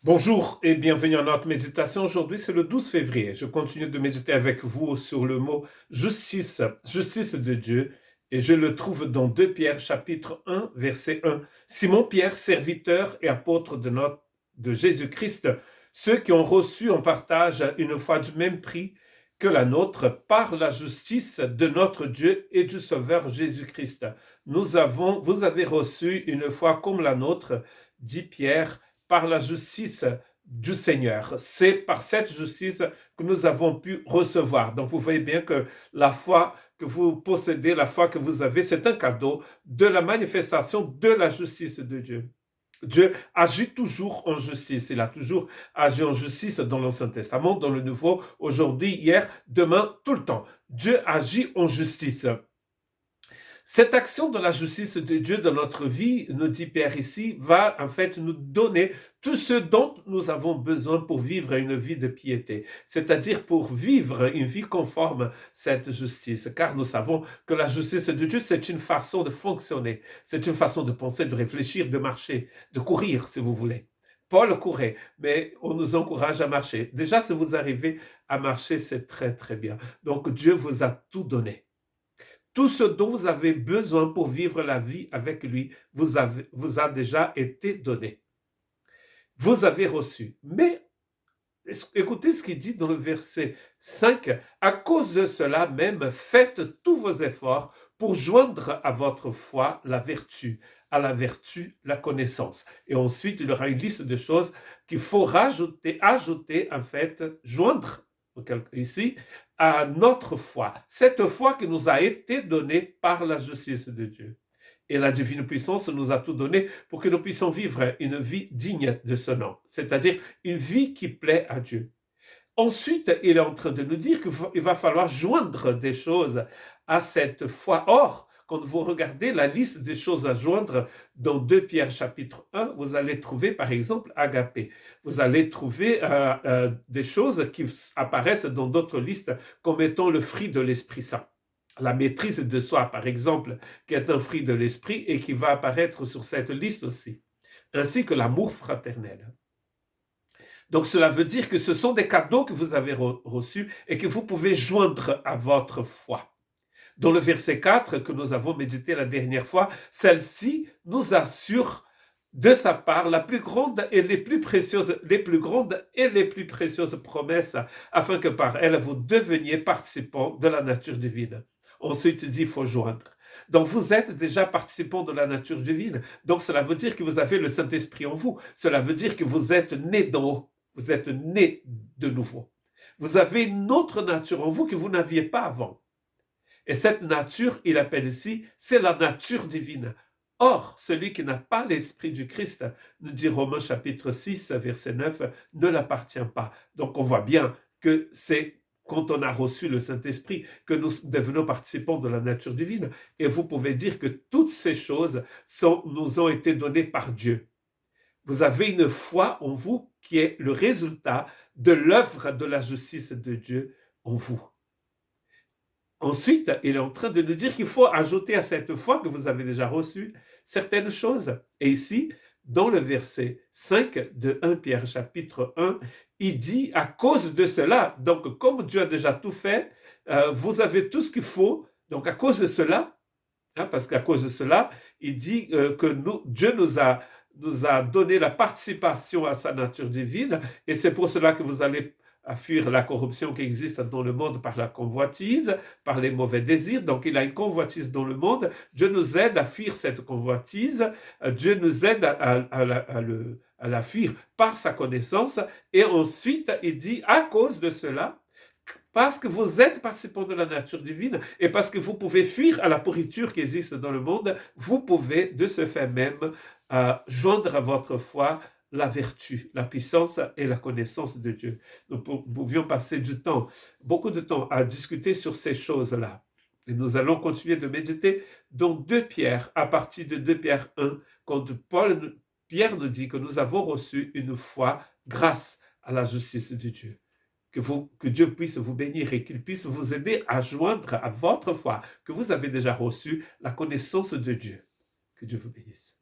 Bonjour et bienvenue à notre méditation. Aujourd'hui, c'est le 12 février. Je continue de méditer avec vous sur le mot justice, justice de Dieu. Et je le trouve dans 2 Pierre chapitre 1, verset 1. Simon Pierre, serviteur et apôtre de Jésus-Christ, ceux qui ont reçu en partage une foi du même prix que la nôtre par la justice de notre Dieu et du Sauveur Jésus-Christ. Vous avez reçu une foi comme la nôtre, dit Pierre, par la justice du Seigneur. C'est par cette justice que nous avons pu recevoir. Donc vous voyez bien que la foi que vous possédez, la foi que vous avez, c'est un cadeau de la manifestation de la justice de Dieu. Dieu agit toujours en justice. Il a toujours agi en justice dans l'Ancien Testament, dans le Nouveau, aujourd'hui, hier, demain, tout le temps. Dieu agit en justice. Cette action de la justice de Dieu dans notre vie, nous dit Pierre ici, va en fait nous donner tout ce dont nous avons besoin pour vivre une vie de piété, c'est-à-dire pour vivre une vie conforme à cette justice, car nous savons que la justice de Dieu, c'est une façon de fonctionner, c'est une façon de penser, de réfléchir, de marcher, de courir, si vous voulez. Paul courait, mais on nous encourage à marcher. Déjà, si vous arrivez à marcher, c'est très, très bien. Donc, Dieu vous a tout donné. Tout ce dont vous avez besoin pour vivre la vie avec lui vous a déjà été donné. Vous avez reçu. Mais écoutez ce qu'il dit dans le verset 5. À cause de cela même, faites tous vos efforts pour joindre à votre foi la vertu, à la vertu la connaissance. Et ensuite, il y aura une liste de choses qu'il faut ajouter en fait, joindre ici à notre foi. Cette foi qui nous a été donnée par la justice de Dieu. Et la divine puissance nous a tout donné pour que nous puissions vivre une vie digne de ce nom, c'est-à-dire une vie qui plaît à Dieu. Ensuite, il est en train de nous dire qu'il va falloir joindre des choses à cette foi. Or, quand vous regardez la liste des choses à joindre dans 2 Pierre chapitre 1, vous allez trouver par exemple agapé. Vous allez trouver des choses qui apparaissent dans d'autres listes comme étant le fruit de l'Esprit Saint. La maîtrise de soi, par exemple, qui est un fruit de l'esprit et qui va apparaître sur cette liste aussi, ainsi que l'amour fraternel. Donc cela veut dire que ce sont des cadeaux que vous avez reçus et que vous pouvez joindre à votre foi. Dans le verset 4 que nous avons médité la dernière fois, celle-ci nous assure de sa part la plus grande et les plus précieuses, les plus grandes et les plus précieuses promesses, afin que par elles vous deveniez participants de la nature divine. Ensuite, il dit il faut joindre. Donc vous êtes déjà participants de la nature divine. Donc cela veut dire que vous avez le Saint-Esprit en vous. Cela veut dire que vous êtes nés d'en haut. Vous êtes nés de nouveau. Vous avez une autre nature en vous que vous n'aviez pas avant. Et cette nature, il appelle ici, c'est la nature divine. Or, celui qui n'a pas l'esprit du Christ, nous dit Romains chapitre 6, verset 9, ne l'appartient pas. Donc on voit bien que c'est quand on a reçu le Saint-Esprit que nous devenons participants de la nature divine. Et vous pouvez dire que toutes ces choses nous ont été données par Dieu. Vous avez une foi en vous qui est le résultat de l'œuvre de la justice de Dieu en vous. Ensuite, il est en train de nous dire qu'il faut ajouter à cette foi que vous avez déjà reçue certaines choses. Et ici, dans le verset 5 de 1 Pierre chapitre 1, il dit à cause de cela, donc comme Dieu a déjà tout fait, vous avez tout ce qu'il faut, donc à cause de cela, parce qu'à cause de cela, il dit que Dieu nous a donné la participation à sa nature divine, et c'est pour cela que vous allez à fuir la corruption qui existe dans le monde par la convoitise, par les mauvais désirs. Donc il a une convoitise dans le monde. Dieu nous aide à fuir cette convoitise. Dieu nous aide à la fuir par sa connaissance. Et ensuite, il dit, à cause de cela, parce que vous êtes participants de la nature divine et parce que vous pouvez fuir à la pourriture qui existe dans le monde, vous pouvez de ce fait même joindre à votre foi la vertu, la puissance et la connaissance de Dieu. Nous pouvions passer beaucoup de temps à discuter sur ces choses-là. Et nous allons continuer de méditer dans 2 Pierre, à partir de 2 Pierre 1, quand Pierre nous dit que nous avons reçu une foi grâce à la justice de Dieu. Que Dieu puisse vous bénir et qu'il puisse vous aider à joindre à votre foi que vous avez déjà reçue la connaissance de Dieu. Que Dieu vous bénisse.